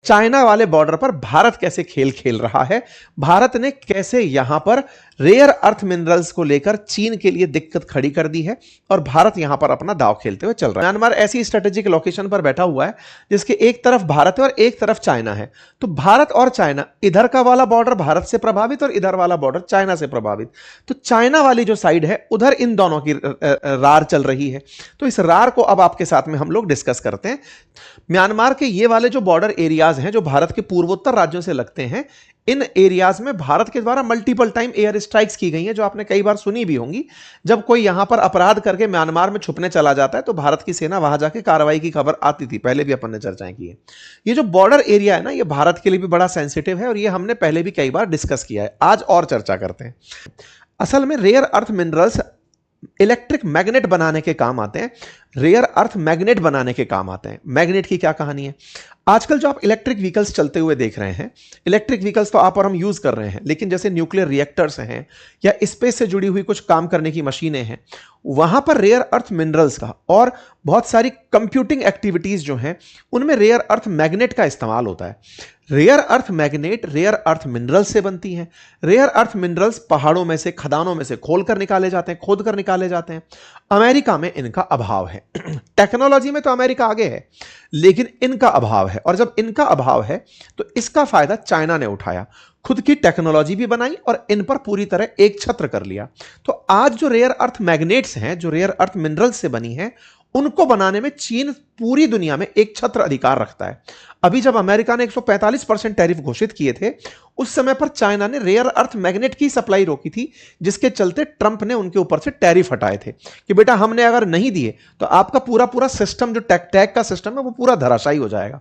China वाले border पर भारत कैसे खेल खेल रहा है, भारत ने कैसे यहां पर रेयर अर्थ मिनरल्स को लेकर चीन के लिए दिक्कत खड़ी कर दी है और भारत यहां पर अपना दांव खेलते हुए चल रहा है। म्यांमार ऐसी स्ट्रेटेजिक लोकेशन पर बैठा हुआ है जिसके एक तरफ भारत है और एक तरफ चाइना है। तो भारत और चाइना, इधर का वाला बॉर्डर भारत से प्रभावित और इधर वाला बॉर्डर चाइना से प्रभावित। तो चाइना वाली जो साइड है उधर इन दोनों की रार चल रही है। तो इस रार को अब आपके साथ में हम लोग डिस्कस करते हैं। म्यांमार के ये वाले जो बॉर्डर एरियाज हैं जो भारत के पूर्वोत्तर राज्यों से लगते हैं, इन एरियाज में भारत के द्वारा मल्टीपल टाइम एयर स्ट्राइक्स की गई हैं, जो आपने कई बार सुनी भी होंगी। जब कोई यहां पर अपराध करके म्यांमार में छुपने चला जाता है तो भारत की सेना वहां जाके कार्रवाई की खबर आती थी, पहले भी अपन ने चर्चाएं की है। ये जो बॉर्डर एरिया है ना, ये भारत के लिए भी बड़ा सेंसिटिव है और ये हमने पहले भी कई बार डिस्कस किया है। आज और चर्चा करते हैं। असल में rare earth minerals electric magnet बनाने के काम आते हैं, रेयर अर्थ मैग्नेट बनाने के काम आते हैं। मैग्नेट की क्या कहानी है? आजकल जो आप इलेक्ट्रिक व्हीकल्स चलते हुए देख रहे हैं, इलेक्ट्रिक व्हीकल्स तो आप और हम यूज कर रहे हैं, लेकिन जैसे न्यूक्लियर रिएक्टर्स हैं या स्पेस से जुड़ी हुई कुछ काम करने की मशीनें हैं, वहां पर रेयर अर्थ मिनरल्स का और बहुत सारी कंप्यूटिंग एक्टिविटीज जो हैं उनमें रेयर अर्थ मैग्नेट का इस्तेमाल होता है। Rare earth magnet rare earth minerals से बनती हैं। रेयर अर्थ मिनरल्स पहाड़ों में से, खदानों में से खोद कर निकाले जाते हैं। अमेरिका में इनका अभाव है। टेक्नोलॉजी में तो अमेरिका आगे है, लेकिन इनका अभाव है। और जब इनका अभाव है तो इसका फायदा चाइना ने उठाया, खुद की टेक्नोलॉजी भी बनाई और इन पर पूरी तरह एक छत्र कर लिया। तो आज जो रेयर अर्थ मैग्नेट्स हैं, जो रेयर अर्थ मिनरल्स से बनी हैं, उनको बनाने में चीन पूरी दुनिया में एक छत्र अधिकार रखता है। अभी जब अमेरिका ने 145% टैरिफ घोषित किए थे, उस समय पर चाइना ने रेयर अर्थ मैग्नेट की सप्लाई रोकी थी, जिसके चलते ट्रंप ने उनके ऊपर से टैरिफ हटाए थे कि बेटा हमने अगर नहीं दिए तो आपका पूरा सिस्टम जो टैग का सिस्टम है वो पूरा धराशायी हो जाएगा।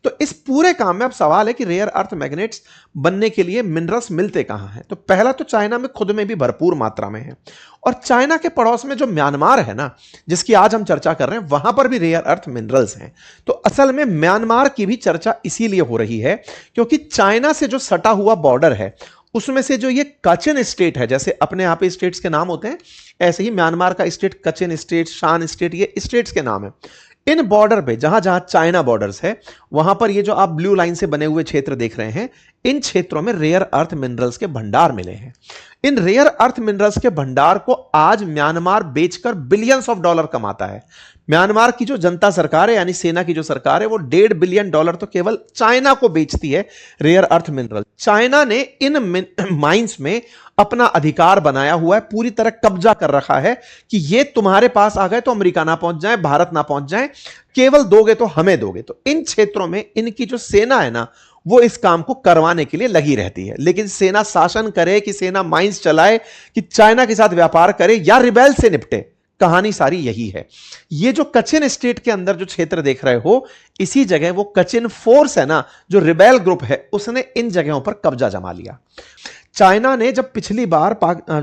तो इस पूरे काम में अब सवाल है कि रेयर अर्थ मैग्नेट्स बनने के लिए मिनरल्स मिलते कहां हैं? तो पहला तो चाइना में खुद में भी भरपूर मात्रा में है, और चाइना के पड़ोस में जो म्यांमार है ना, जिसकी आज हम चर्चा कर रहे हैं, वहां पर भी रेयर अर्थ मिनरल्स हैं। तो असल में म्यांमार की भी चर्चा इसीलिए हो रही है क्योंकि चाइना से जो सटा हुआ बॉर्डर है उसमें से जो ये कचिन स्टेट है, जैसे अपने यहाँ पे स्टेट्स के नाम होते हैं, ऐसे ही म्यांमार का स्टेट कचिन स्टेट, शान स्टेट, ये स्टेट्स के नाम है। इन बॉर्डर पे जहां जहां चाइना बॉर्डर्स है, वहां पर ये जो आप ब्लू लाइन से बने हुए क्षेत्र देख रहे हैं, इन क्षेत्रों में रेयर अर्थ मिनरल्स के भंडार मिले हैं। इन रेयर अर्थ मिनरल्स के भंडार को आज म्यांमार बेचकर बिलियंस ऑफ डॉलर कमाता है। म्यांमार की जो जनता सरकार है, यानी सेना की जो सरकार है, वो $1.5 बिलियन तो केवल चाइना को बेचती है रेयर अर्थ मिनरल। चाइना ने इन माइंस में अपना अधिकार बनाया हुआ है, पूरी तरह कब्जा कर रखा है कि ये तुम्हारे पास आ गए तो अमेरिका ना पहुंच जाए, भारत ना पहुंच जाए, केवल दोगे तो हमें दोगे। तो इन क्षेत्रों में इनकी जो सेना है ना, वो इस काम को करवाने के लिए लगी रहती है। लेकिन सेना शासन करे कि सेना माइंस चलाए कि चाइना के साथ व्यापार करे या रिबेल से निपटे, कहानी सारी यही है। ये जो कचिन स्टेट के अंदर जो क्षेत्र देख रहे हो, इसी जगह वो कचिन फोर्स है ना, जो रिबेल ग्रुप है, उसने इन जगहों पर कब्जा जमा लिया। चाइना ने जब पिछली बार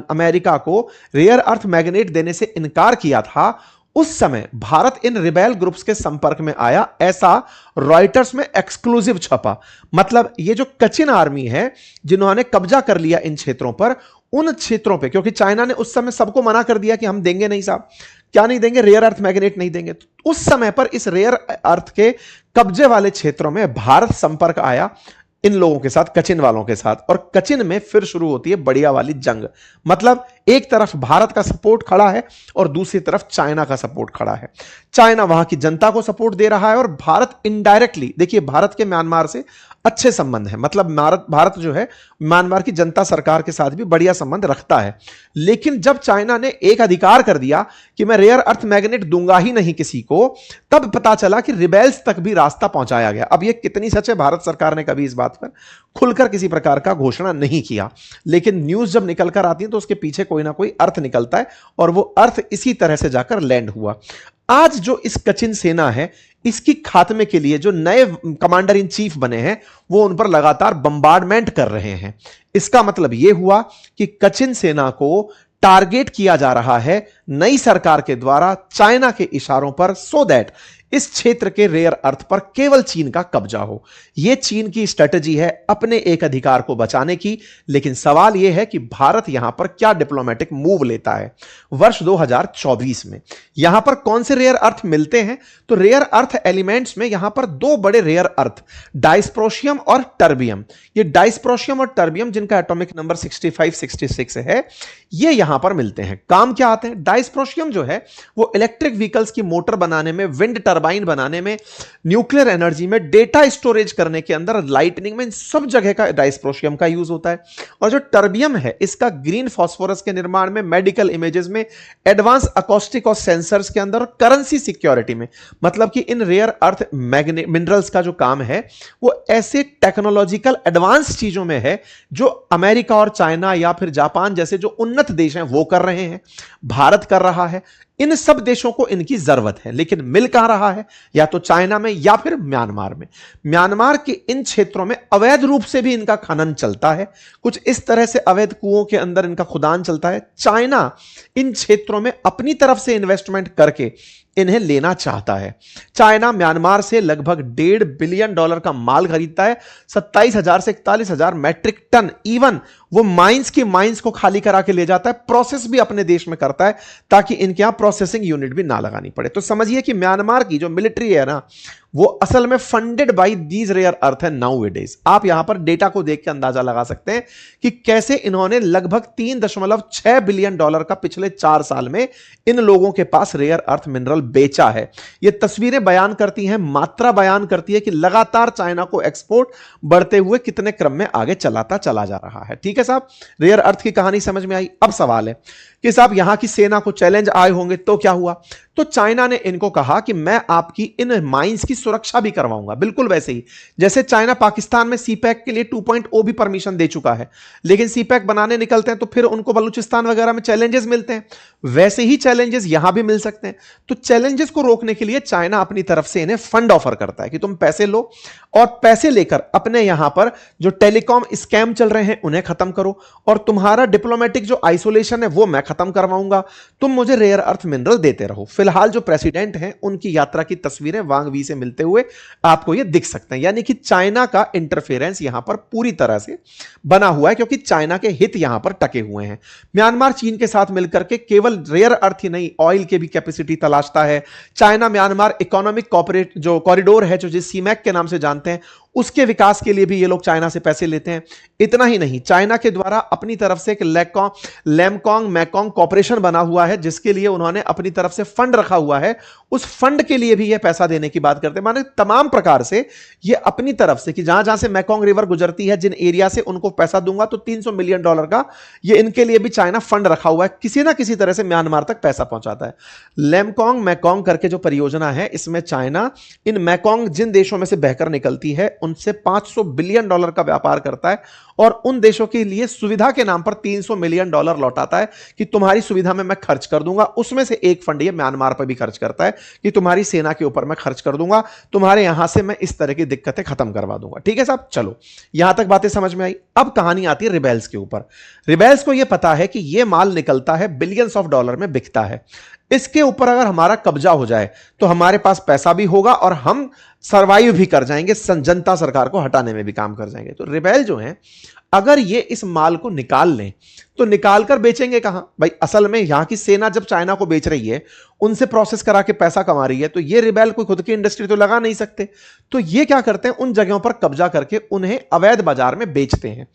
अमेरिका को रेयर अर्थ मैग्नेट देने से इनकार किया था, उस समय भारत इन रिबेल ग्रुप्स के संपर्क में आया, ऐसा रॉयटर्स में एक्सक्लूसिव छपा। मतलब ये जो कचिन आर्मी है जिन्होंने कब्जा कर लिया इन क्षेत्रों पर, उन क्षेत्रों पे, क्योंकि चाइना ने उस समय सबको मना कर दिया कि हम देंगे नहीं साहब, क्या नहीं देंगे, रेयर अर्थ मैग्नेट नहीं देंगे। तो उस समय पर इस रेयर अर्थ के कब्जे वाले क्षेत्रों में भारत संपर्क आया इन लोगों के साथ, कचिन वालों के साथ, और कचिन में फिर शुरू होती है बढ़िया वाली जंग। मतलब एक तरफ भारत का सपोर्ट खड़ा है और दूसरी तरफ चाइना का सपोर्ट खड़ा है। चाइना वहां की जनता को सपोर्ट दे रहा है और भारत इनडायरेक्टली, देखिए भारत के म्यांमार से अच्छे संबंध है, मतलब भारत जो है म्यांमार की जनता सरकार के साथ भी बढ़िया संबंध रखता है। लेकिन जब चाइना ने एक अधिकार कर दिया कि मैं रेयर अर्थ मैग्नेट दूंगा ही नहीं किसी को, तब पता चला कि रिबेल्स तक भी रास्ता पहुंचाया गया। अब ये कितनी सच है, भारत सरकार ने कभी इस बात पर खुलकर किसी प्रकार का घोषणा नहीं किया, लेकिन न्यूज जब निकल कर आती है तो उसके पीछे कोई ना कोई अर्थ निकलता है, और वो अर्थ इसी तरह से जाकर लैंड हुआ। आज जो इस कचिन सेना है, इसकी खात्मे के लिए जो नए कमांडर इन चीफ बने हैं, वो उन पर लगातार बम्बार्डमेंट कर रहे हैं। इसका मतलब यह हुआ कि कचिन सेना को टारगेट किया जा रहा है नई सरकार के द्वारा चाइना के इशारों पर, सो दैट इस क्षेत्र के रेयर अर्थ पर केवल चीन का कब्जा हो। यह चीन की स्ट्रेटजी है अपने एक अधिकार को बचाने की। लेकिन सवाल यह है कि भारत यहां पर क्या डिप्लोमेटिक मूव लेता है। वर्ष 2024 में यहां पर कौन से रेयर अर्थ मिलते हैं? तो रेयर अर्थ एलिमेंट्स में यहां पर दो बड़े रेयर अर्थ डाइस्प्रोशियम और टर्बियम। ये डाइस्प्रोशियम और टर्बियम जिनका एटॉमिक नंबर 6566 है, ये यहां पर मिलते हैं। काम क्या आते हैं? डाइस्प्रोशियम जो है वो इलेक्ट्रिक व्हीकल्स की मोटर बनाने में, विंड टरबाइन बनाने में, न्यूक्लियर एनर्जी में, डेटा स्टोरेज करने के अंदर, लाइटनिंग में, इन सब जगह का डाइस्प्रोशियम का यूज होता है। और जो टर्बियम है इसका ग्रीन फास्फोरस के निर्माण में, मेडिकल इमेजेस में, एडवांस अकॉस्टिक और सेंसर्स के अंदर, और करेंसी सिक्योरिटी में। मतलब कि इन रेयर अर्थ मिनरल्स का जो काम है वो ऐसे टेक्नोलॉजिकल एडवांस चीजों में है जो अमेरिका और चाइना या फिर जापान जैसे जो उन्नत देश हैं वो कर रहे हैं, भारत कर रहा है। इन सब देशों को इनकी जरूरत है, लेकिन मिल कहां रहा है? या तो चाइना में या फिर म्यांमार में। म्यांमार के इन क्षेत्रों में अवैध रूप से भी इनका खनन चलता है। कुछ इस तरह से अवैध कुओं के अंदर इनका खुदान चलता है। चाइना इन क्षेत्रों में अपनी तरफ से इन्वेस्टमेंट करके इन्हें लेना चाहता है। चाइना म्यांमार से लगभग $1.5 बिलियन का माल खरीदता है। 27,000 से 41,000 मैट्रिक टन इवन वो माइंस को खाली करा के ले जाता है। प्रोसेस भी अपने देश में करता है ताकि इनके यहां प्रोसेसिंग यूनिट भी ना लगानी पड़े। तो समझिए कि म्यांमार की जो मिलिट्री है ना, वो असल में funded by these rare earth है नाउअडेज। आप यहां पर डेटा को देख के अंदाजा लगा सकते हैं कि कैसे इन्होंने लगभग $3.6 बिलियन का पिछले 4 साल में इन लोगों के पास रेयर अर्थ मिनरल बेचा है। ये तस्वीरें बयान करती हैं, मात्रा बयान करती है कि लगातार चाइना को एक्सपोर्ट बढ़ते हुए कितने क्रम में आगे चलाता चला जा रहा है। ठीक है साहब, रेयर अर्थ की कहानी समझ में आई। अब सवाल है कि साहब यहां की सेना को चैलेंज आए होंगे तो क्या हुआ? तो चाइना ने इनको कहा कि मैं आपकी इन माइंस की सुरक्षा भी करवाऊंगा। बिल्कुल वैसे ही जैसे चाइना पाकिस्तान में सीपैक के लिए 2.0 भी परमिशन दे चुका है, लेकिन सीपैक बनाने निकलते हैं तो फिर उनको बलूचिस्तान वगैरह में चैलेंजेस मिलते हैं। वैसे ही चैलेंजेस यहां भी मिल सकते हैं। तो चैलेंजेस को रोकने के लिए चाइना अपनी तरफ से इन्हें फंड ऑफर करता है कि तुम पैसे लो और पैसे लेकर अपने यहां पर जो टेलीकॉम स्कैम चल रहे हैं उन्हें खत्म करो, और तुम्हारा डिप्लोमेटिक जो आइसोलेशन है वो मैं खत्म करवाऊंगा। तुम मुझे रेयर अर्थ मिनरल देते रहो। फिलहाल जो प्रेसिडेंट हैं उनकी यात्रा की तस्वीरें वांग वी से मिलते हुए आपको ये दिख सकते हैं। यानी कि चाइना का इंटरफेरेंस यहां पर पूरी तरह से बना हुआ है, क्योंकि चाइना के हित यहां पर टके हुए हैं। म्यांमार चीन के साथ मिलकर के केवल रेयर अर्थ ही नहीं, ऑयल के भी कैपेसिटी तलाशता है। चाइना म्यांमार इकोनॉमिक जो कॉरिडोर है, जो जिस सीमैक के नाम से जानते हैं, उसके विकास के लिए भी ये लोग चाइना से पैसे लेते हैं। इतना ही नहीं, चाइना के द्वारा अपनी तरफ से एक लैमकोंग मैकोंग कॉर्पोरेशन बना हुआ है, जिसके लिए उन्होंने अपनी तरफ से फंड रखा हुआ है। उस फंड के लिए भी ये पैसा देने की बात करते हैं। माने तमाम प्रकार से ये अपनी तरफ से कि जहां जहां से मैकोंग रिवर गुजरती है, जिन एरिया से उनको पैसा दूंगा, तो $300 मिलियन का ये इनके लिए भी चाइना फंड रखा हुआ है। किसी ना किसी तरह से म्यांमार तक पैसा पहुंचाता है। लैमकोंग मैकोंग करके जो परियोजना है, इसमें चाइना इन मैकोंग जिन देशों में से बहकर निकलती है उनसे $500 बिलियन का व्यापार करता है, और उन देशों के लिए सुविधा के नाम पर $300 मिलियन लौटाता है कि तुम्हारी सुविधा में मैं खर्च कर दूंगा। उसमें से एक फंड ये म्यांमार पर भी खर्च करता है कि तुम्हारी सेना के ऊपर मैं खर्च कर दूंगा, तुम्हारे यहां से मैं इस तरह की दिक्कतें खत्म करवा दूंगा। ठीक है साहब, चलो यहां तक बातें समझ में आई। अब कहानी आती है रिबेल्स के ऊपर। रिबेल्स को यह पता है कि यह माल निकलता है, बिलियंस ऑफ डॉलर में बिकता है। इसके ऊपर अगर हमारा कब्जा हो जाए तो हमारे पास पैसा भी होगा और हम सरवाइव भी कर जाएंगे, जनता सरकार को हटाने में भी काम कर जाएंगे। तो रिबेल जो हैं, अगर ये इस माल को निकाल लें तो निकाल कर बेचेंगे कहां भाई? असल में यहां की सेना जब चाइना को बेच रही है, उनसे प्रोसेस करा के पैसा कमा रही है, तो ये रिबेल कोई खुद की इंडस्ट्री तो लगा नहीं सकते। तो ये क्या करते हैं, उन जगहों पर कब्जा करके उन्हें अवैध बाजार में बेचते हैं।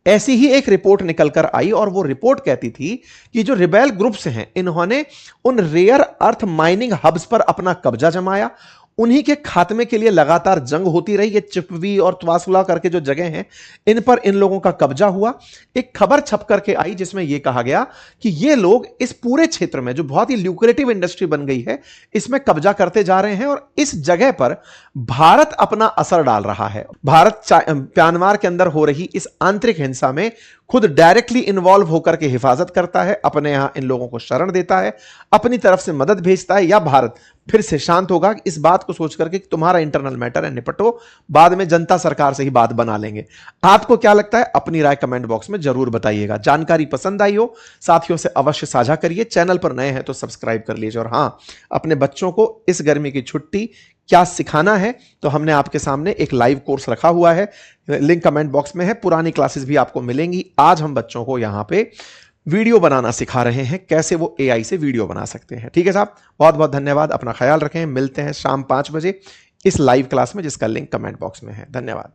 ऐसी ही एक रिपोर्ट निकलकर आई, और वो रिपोर्ट कहती थी कि जो रिबेल ग्रुप्स हैं, इन्होंने उन रेयर अर्थ माइनिंग हब्स पर अपना कब्जा जमाया। उन्हीं के खात्मे के लिए लगातार जंग होती रही। ये चिपवी और त्वासुला करके जो जगह हैं, इन पर इन लोगों का कब्जा हुआ। एक खबर छप करके आई जिसमें यह कहा गया कि ये लोग इस पूरे क्षेत्र में, जो बहुत ही ल्यूक्रेटिव इंडस्ट्री बन गई है, इसमें कब्जा करते जा रहे हैं, और इस जगह पर भारत अपना असर डाल रहा है। भारत म्यांमार के अंदर हो रही इस आंतरिक हिंसा में खुद डायरेक्टली इन्वॉल्व होकर के हिफाजत करता है, अपने यहां इन लोगों को शरण देता है, अपनी तरफ से मदद भेजता है, या भारत फिर से शांत होगा इस बात को सोच करके कि तुम्हारा इंटरनल मैटर है, निपटो, बाद में जनता सरकार से ही बात बना लेंगे। आपको क्या लगता है? अपनी राय कमेंट बॉक्स में जरूर बताइएगा। जानकारी पसंद आई हो साथियों से अवश्य साझा करिए, चैनल पर नए हैं तो सब्सक्राइब कर लीजिए। और हां, अपने बच्चों को इस गर्मी की छुट्टी क्या सिखाना है तो हमने आपके सामने एक लाइव कोर्स रखा हुआ है, लिंक कमेंट बॉक्स में है, पुरानी क्लासेस भी आपको मिलेंगी। आज हम बच्चों को यहां पे वीडियो बनाना सिखा रहे हैं, कैसे वो एआई से वीडियो बना सकते हैं। ठीक है साहब, बहुत बहुत धन्यवाद, अपना ख्याल रखें। मिलते हैं शाम 5 बजे इस लाइव क्लास में जिसका लिंक कमेंट बॉक्स में है। धन्यवाद।